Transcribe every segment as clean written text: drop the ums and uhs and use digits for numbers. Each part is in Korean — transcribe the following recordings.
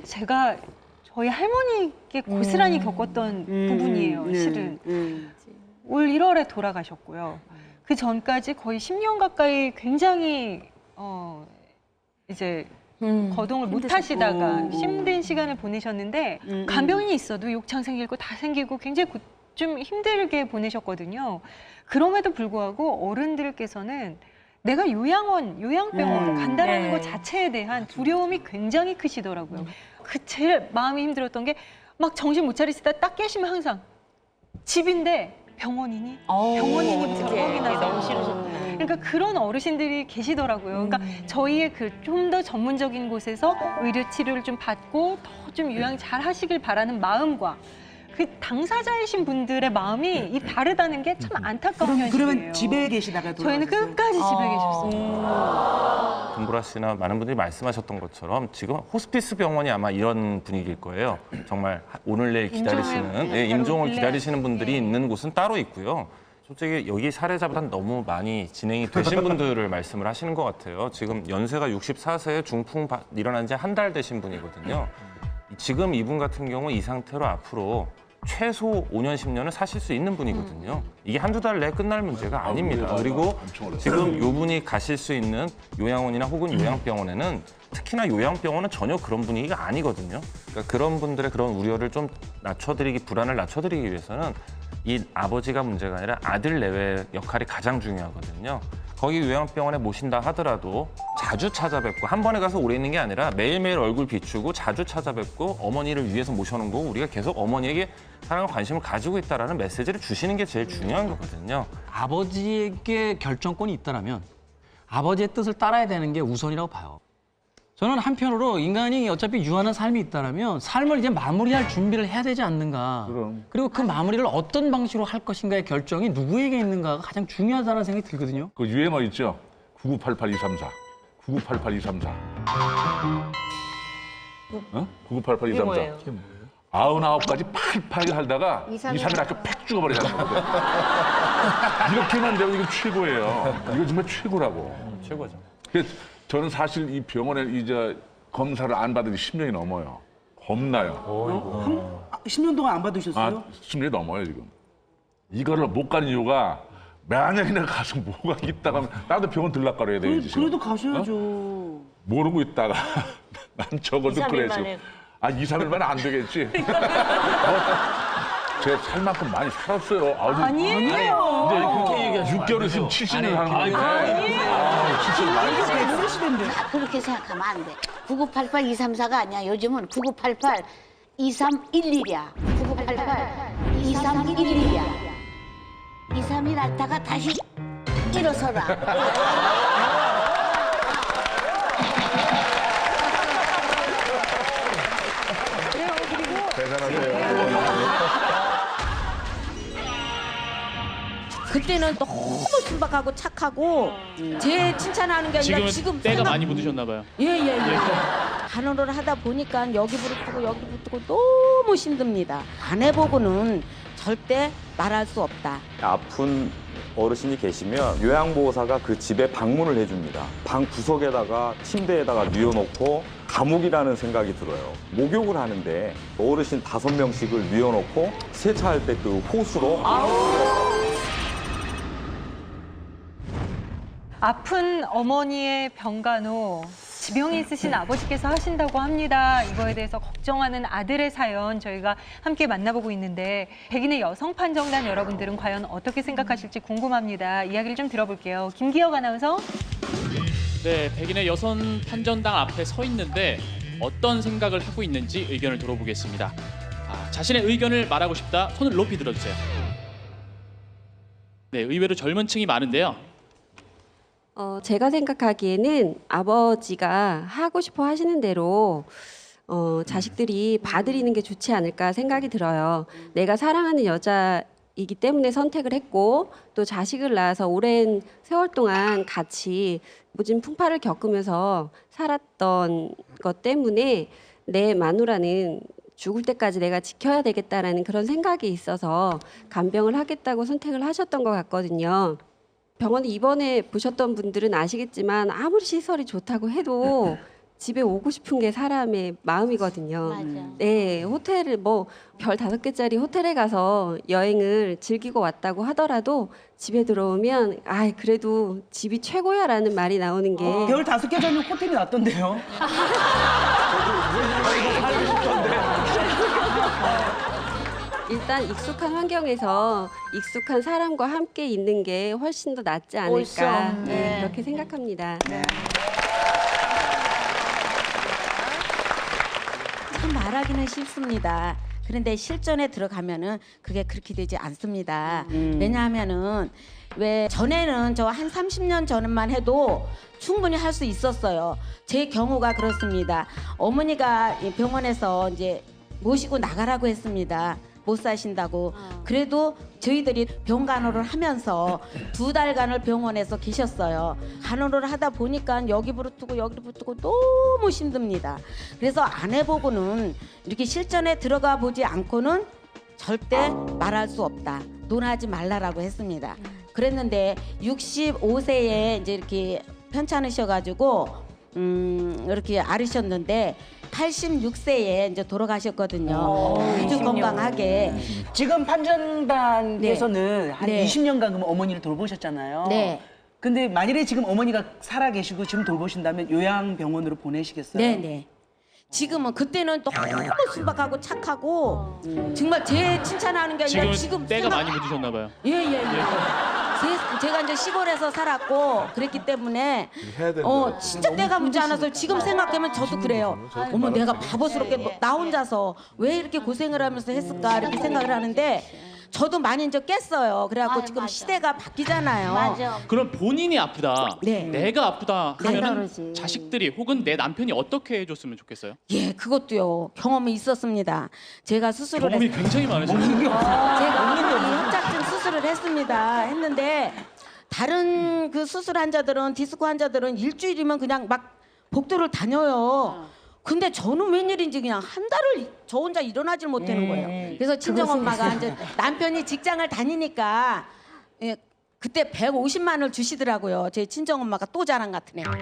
제가 저희 할머니께 고스란히 겪었던 부분이에요, 실은. 올 1월에 돌아가셨고요. 그 전까지 거의 10년 가까이 굉장히 이제 거동을 못 하시다가 힘든 시간을 보내셨는데 간병인이 있어도 욕창 생기고 다 생기고 굉장히 좀 힘들게 보내셨거든요. 그럼에도 불구하고 어른들께서는 내가 요양병원 간다라는 것 자체에 대한 두려움이 굉장히 크시더라고요. 그 제일 마음이 힘들었던 게 막 정신 못 차리시다 딱 깨시면 항상 집인데 병원이니? 병원이니? 저기 나서 너무 싫으셨구나. 그러니까 그런 어르신들이 계시더라고요. 그러니까 저희의 그 좀 더 전문적인 곳에서 의료 치료를 좀 받고 더 좀 요양 잘 하시길 바라는 마음과 그 당사자이신 분들의 마음이 다르다는 게 참 안타까운 현실이에요. 그러면 집에 계시다가 저희는 끝까지 집에 계셨어요. 금보라 씨나 많은 분들이 말씀하셨던 것처럼 지금 호스피스 병원이 아마 이런 분위기일 거예요. 정말 오늘 내일 기다리시는, 임종을 기다리시는 분들이 있는 곳은 따로 있고요. 솔직히 여기 사례자보다는 너무 많이 진행이 되신 분들을 말씀을 하시는 것 같아요. 지금 연세가 64세에 중풍 일어난 지 한 달 되신 분이거든요. 지금 이분 같은 경우 이 상태로 앞으로 최소 5년, 10년을 사실 수 있는 분이거든요. 이게 한두 달 내에 끝날 문제가 아닙니다. 그리고 지금 이분이 가실 수 있는 요양원이나 혹은 요양병원에는 특히나 요양병원은 전혀 그런 분위기가 아니거든요. 그러니까 그런 분들의 그런 우려를 좀 불안을 낮춰드리기 위해서는 이 아버지가 문제가 아니라 아들 내외 역할이 가장 중요하거든요. 거기 요양병원에 모신다 하더라도 자주 찾아뵙고 한 번에 가서 오래 있는 게 아니라 매일매일 얼굴 비추고 자주 찾아뵙고 어머니를 위해서 모셔놓은 거고 우리가 계속 어머니에게 사랑과 관심을 가지고 있다는 메시지를 주시는 게 제일 중요한 거거든요. 아버지에게 결정권이 있다면 아버지의 뜻을 따라야 되는 게 우선이라고 봐요. 저는 한편으로 인간이 어차피 유한한 삶이 있다면 삶을 이제 마무리할 준비를 해야 되지 않는가. 그리고 그 마무리를 어떤 방식으로 할 것인가의 결정이 누구에게 있는가가 가장 중요하다는 생각이 들거든요. 그 유행어 있죠? 9988234. 9988234. 어? 9988234. 99가지 팔팔 살다가 2, 3일 아주 팩 죽어버리잖아요. 이렇게만 되면 이거 최고예요. 이거 정말 최고라고. 최고죠. 저는 사실 이 병원에 이제 검사를 안 받은 지 10년이 넘어요. 겁나요. 10년 동안 안 받으셨어요? 10년이 넘어요, 지금. 이거를 못 가는 이유가 만약에 내가 가서 뭐가 있다가 하면 나도 병원 들락가려 해야 되지. 그래도 가셔야죠. 모르고 있다가 난 적어도 그래 지금. 2, 3일 만에 안 되겠지. 제가 살 만큼 많이 살았어요. 아니에요. 이제 6개월 있으면 70년 사는 건데. 아니에요. 70년 많이 살았어요. 쓰시던데. 그렇게 생각하면 안 돼. 9988-234가 아니야. 요즘은 9988-2311이야. 9988-2311이야. 2, 3일 왔다가 다시 일어서라. 그때는 너무 순박하고 착하고 제 칭찬하는 게 아니라 지금 때가 많이 묻으셨나 봐요. 예예예. 간호를 하다 보니까 여기 부르고 여기 붙고 너무 힘듭니다. 안 해보고는 절대 말할 수 없다. 아픈 어르신이 계시면 요양보호사가 그 집에 방문을 해줍니다. 방 구석에다가 침대에다가 뉘어놓고 감옥이라는 생각이 들어요. 목욕을 하는데 어르신 5명씩을 뉘어놓고 세차할 때 그 호수로 아픈 어머니의 병간호, 지병이 있으신 아버지께서 하신다고 합니다. 이거에 대해서 걱정하는 아들의 사연 저희가 함께 만나보고 있는데 백인의 여성 판정단 여러분들은 과연 어떻게 생각하실지 궁금합니다. 이야기를 좀 들어볼게요. 김기혁 아나운서. 네, 백인의 여성 판정당 앞에 서 있는데 어떤 생각을 하고 있는지 의견을 들어보겠습니다. 자신의 의견을 말하고 싶다, 손을 높이 들어주세요. 네, 의외로 젊은 층이 많은데요. 제가 생각하기에는 아버지가 하고 싶어 하시는 대로 자식들이 봐드리는 게 좋지 않을까 생각이 들어요. 내가 사랑하는 여자이기 때문에 선택을 했고 또 자식을 낳아서 오랜 세월 동안 같이 모진 풍파를 겪으면서 살았던 것 때문에 내 마누라는 죽을 때까지 내가 지켜야 되겠다라는 그런 생각이 있어서 간병을 하겠다고 선택을 하셨던 것 같거든요. 병원에 입원해 보셨던 분들은 아시겠지만 아무리 시설이 좋다고 해도 집에 오고 싶은 게 사람의 마음이거든요. 맞아. 네, 호텔을 뭐 별 5개짜리 호텔에 가서 여행을 즐기고 왔다고 하더라도 집에 들어오면 아, 그래도 집이 최고야라는 말이 나오는 게 별 5개 전에 호텔이 낫던데요. 일단 익숙한 환경에서 익숙한 사람과 함께 있는 게 훨씬 더 낫지 않을까 네, 그렇게 생각합니다. 참 말하기는 쉽습니다. 그런데 실전에 들어가면은 그게 그렇게 되지 않습니다. 왜냐하면은 왜 전에는 저 한 30년 전만 해도 충분히 할 수 있었어요. 제 경우가 그렇습니다. 어머니가 이 병원에서 이제 모시고 나가라고 했습니다. 못 사신다고. 그래도 저희들이 병간호를 하면서 2달간을 병원에서 계셨어요. 간호를 하다 보니까 여기 부르트고 여기 부르트고 너무 힘듭니다. 그래서 안 해보고는 이렇게 실전에 들어가 보지 않고는 절대 말할 수 없다. 논하지 말라라고 했습니다. 그랬는데 65세에 이제 이렇게 편찮으셔가지고 이렇게 앓으셨는데 86세에 이제 돌아가셨거든요. 아주 건강하게. 지금 판전단에서는 한 네. 20년간 그럼 어머니를 돌보셨잖아요. 네. 근데 만일에 지금 어머니가 살아 계시고 지금 돌보신다면 요양병원으로 보내시겠어요? 네네. 지금은 그때는 너무 순박하고 착하고 정말 제 칭찬하는 게 아니라 지금 때가 많이 묻으셨나 봐요. 예예예. 제가 이제 시골에서 살았고 그랬기 때문에 진짜 때가 묻지 않아서 지금 생각하면 저도 그래요. 어머 내가 바보스럽게 나 혼자서 왜 이렇게 고생을 하면서 했을까 이렇게 생각을 하는데 저도 많이 이제 깼어요. 그래갖고 아유, 지금 맞아. 시대가 바뀌잖아요. 맞아. 그럼 본인이 아프다, 네. 내가 아프다 하면은 그러지. 자식들이 혹은 내 남편이 어떻게 해줬으면 좋겠어요? 예, 그것도요. 경험이 있었습니다. 제가 수술을 경험이 굉장히 많으시네요. 제가 이 협착증 수술을 했습니다. 했는데 다른 그 수술 환자들은 디스크 환자들은 일주일이면 그냥 막 복도를 다녀요. 근데 저는 웬일인지 그냥 한 달을 저 혼자 일어나질 못하는 거예요. 그래서 친정 엄마가 이제 남편이 직장을 다니니까 예, 그때 150만 원을 주시더라고요. 제 친정 엄마가 또 자랑 같으네. 그래서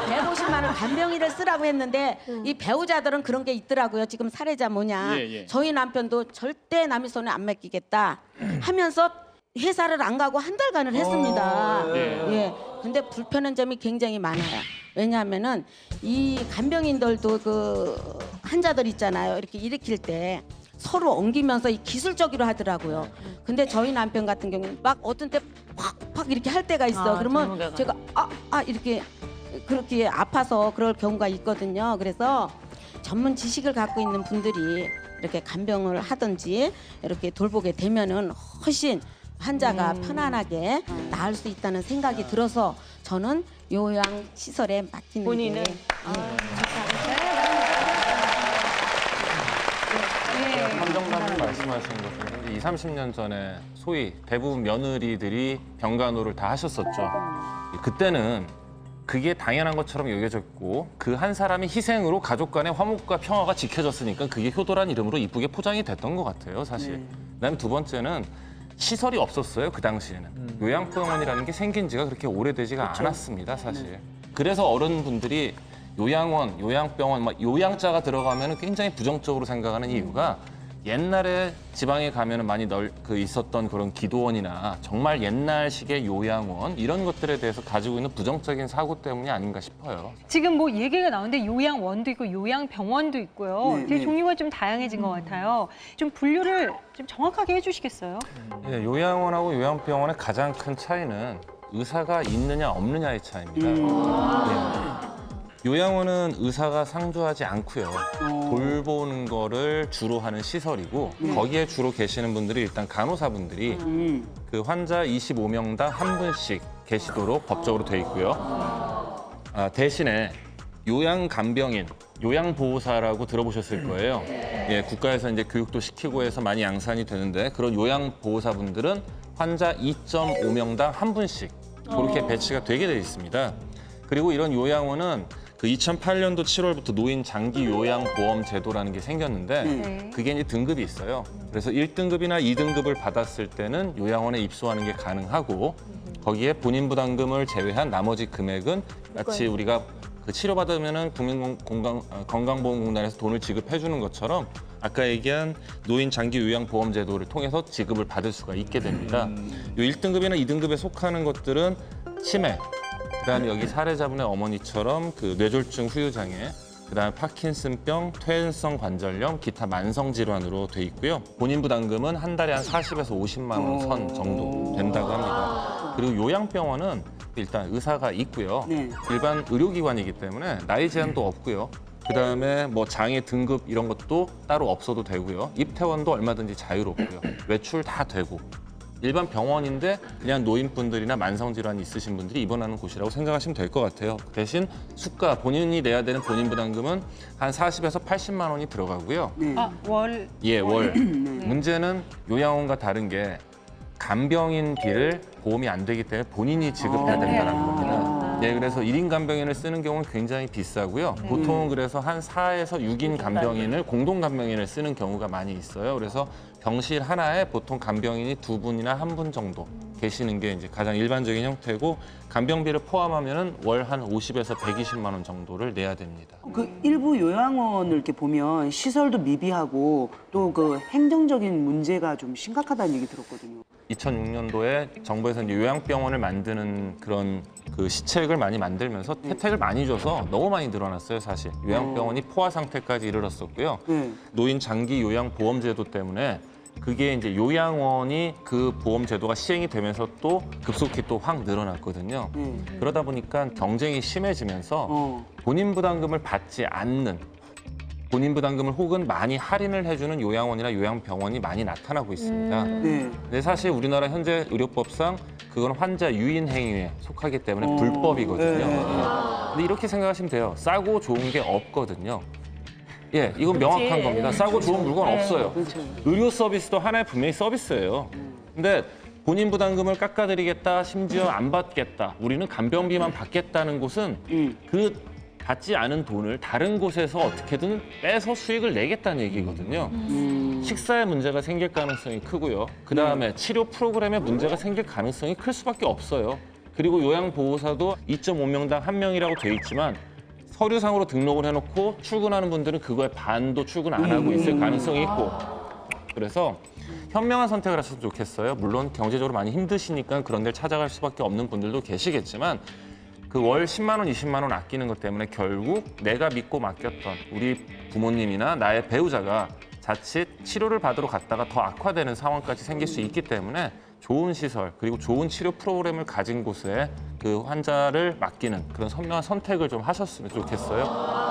150만 원 간병인을 쓰라고 했는데 이 배우자들은 그런 게 있더라고요. 지금 사례자 뭐냐. 예. 저희 남편도 절대 남의 손에 안 맡기겠다 하면서 회사를 안 가고 한 달간을 했습니다. 예. 근데 불편한 점이 굉장히 많아요. 왜냐하면은 이 간병인들도 그 환자들 있잖아요. 이렇게 일으킬 때 서로 엉기면서 이 기술적으로 하더라고요. 근데 저희 남편 같은 경우는 막 어떤 때 팍팍 이렇게 할 때가 있어. 그러면 제가 이렇게 그렇게 아파서 그럴 경우가 있거든요. 그래서 전문 지식을 갖고 있는 분들이 이렇게 간병을 하든지 이렇게 돌보게 되면은 훨씬 환자가 편안하게 나을 수 있다는 생각이 들어서 저는 요양 시설에 맡기는 본인은? 게 함정남님 말씀하신 것은 20, 30년 전에 소위 대부분 며느리들이 병간호를 다 하셨었죠. 그때는 그게 당연한 것처럼 여겨졌고 그 한 사람의 희생으로 가족 간의 화목과 평화가 지켜졌으니까 그게 효도란 이름으로 이쁘게 포장이 됐던 것 같아요, 사실. 그다음에 두 번째는 시설이 없었어요, 그 당시에는. 요양병원이라는 게 생긴 지가 그렇게 오래되지가 않았습니다, 사실. 그래서 어른분들이 요양원, 요양병원, 막 요양자가 들어가면 굉장히 부정적으로 생각하는 이유가 옛날에 지방에 가면 많이 있었던 그런 기도원이나 정말 옛날식의 요양원 이런 것들에 대해서 가지고 있는 부정적인 사고 때문이 아닌가 싶어요. 지금 뭐 얘기가 나오는데 요양원도 있고 요양병원도 있고요. 네, 되게 네. 종류가 좀 다양해진 것 같아요. 좀 분류를 좀 정확하게 해주시겠어요? 예, 요양원하고 요양병원의 가장 큰 차이는 의사가 있느냐 없느냐의 차이입니다. 예. 요양원은 의사가 상주하지 않고요. 돌보는 거를 주로 하는 시설이고 거기에 주로 계시는 분들이 일단 간호사분들이 그 환자 25명당 한 분씩 계시도록 법적으로 돼 있고요. 대신에 요양간병인, 요양보호사라고 들어보셨을 거예요. 예, 국가에서 이제 교육도 시키고 해서 많이 양산이 되는데 그런 요양보호사분들은 환자 2.5명당 한 분씩 그렇게 배치가 되게 돼 있습니다. 그리고 이런 요양원은 그 2008년도 7월부터 노인 장기 요양보험 제도라는 게 생겼는데 그게 이제 등급이 있어요. 그래서 1등급이나 2등급을 받았을 때는 요양원에 입소하는 게 가능하고 거기에 본인 부담금을 제외한 나머지 금액은 마치 우리가 그 치료받으면은 건강보험공단에서 돈을 지급해 주는 것처럼 아까 얘기한 노인 장기 요양보험제도를 통해서 지급을 받을 수가 있게 됩니다. 요 1등급이나 2등급에 속하는 것들은 치매, 그다음에 여기 사례자분의 어머니처럼 그 뇌졸중 후유장애, 그다음에 파킨슨병, 퇴행성 관절염, 기타 만성 질환으로 돼 있고요. 본인 부담금은 한 달에 한 40에서 50만 원 선 정도 된다고 합니다. 그리고 요양병원은 일단 의사가 있고요. 네. 일반 의료기관이기 때문에 나이 제한도 없고요. 그다음에 뭐 장애 등급 이런 것도 따로 없어도 되고요. 입퇴원도 얼마든지 자유롭고요. 외출 다 되고. 일반 병원인데 그냥 노인분들이나 만성질환이 있으신 분들이 입원하는 곳이라고 생각하시면 될 것 같아요. 대신 수가, 본인이 내야 되는 본인 부담금은 한 40에서 80만 원이 들어가고요. 월. 예, 월. 문제는 요양원과 다른 게 간병인비를 보험이 안 되기 때문에 본인이 지급해야 된다는 겁니다. 네, 그래서 1인 간병인을 쓰는 경우는 굉장히 비싸고요. 보통은 그래서 한 4에서 6인 간병인을, 공동 간병인을 쓰는 경우가 많이 있어요. 그래서 병실 하나에 보통 간병인이 2분이나 1분 정도 계시는 게 이제 가장 일반적인 형태고, 간병비를 포함하면은 월 한 50에서 120만 원 정도를 내야 됩니다. 그 일부 요양원을 이렇게 보면 시설도 미비하고 또 그 행정적인 문제가 좀 심각하다는 얘기 들었거든요. 2006년도에 정부에서 이제 요양병원을 만드는 그런 그 시책을 많이 만들면서 혜택을 많이 줘서 너무 많이 늘어났어요, 사실. 요양병원이 포화 상태까지 이르렀었고요. 노인 장기 요양 보험제도 때문에 그게 이제 요양원이 그 보험제도가 시행이 되면서 또 급속히 또 확 늘어났거든요. 그러다 보니까 경쟁이 심해지면서 본인 부담금을 받지 않는, 본인 부담금을 혹은 많이 할인을 해주는 요양원이나 요양병원이 많이 나타나고 있습니다. 근데 사실 우리나라 현재 의료법상 그건 환자 유인 행위에 속하기 때문에 불법이거든요. 근데 이렇게 생각하시면 돼요. 싸고 좋은 게 없거든요. 예, 이건 명확한 겁니다. 싸고 좋은 물건 없어요. 의료 서비스도 하나의 분명히 서비스예요. 근데 본인 부담금을 깎아드리겠다, 심지어 안 받겠다, 우리는 간병비만 받겠다는 곳은 그 받지 않은 돈을 다른 곳에서 어떻게든 빼서 수익을 내겠다는 얘기거든요. 식사에 문제가 생길 가능성이 크고요. 그다음에 치료 프로그램에 문제가 생길 가능성이 클 수밖에 없어요. 그리고 요양보호사도 2.5명당 1명이라고 돼 있지만 서류상으로 등록을 해놓고 출근하는 분들은 그거에 반도 출근 안 하고 있을 가능성이 있고, 그래서 현명한 선택을 하셨으면 좋겠어요. 물론 경제적으로 많이 힘드시니까 그런 데를 찾아갈 수밖에 없는 분들도 계시겠지만 그 월 10만 원, 20만 원 아끼는 것 때문에 결국 내가 믿고 맡겼던 우리 부모님이나 나의 배우자가 자칫 치료를 받으러 갔다가 더 악화되는 상황까지 생길 수 있기 때문에 좋은 시설 그리고 좋은 치료 프로그램을 가진 곳에 그 환자를 맡기는 그런 현명한 선택을 좀 하셨으면 좋겠어요.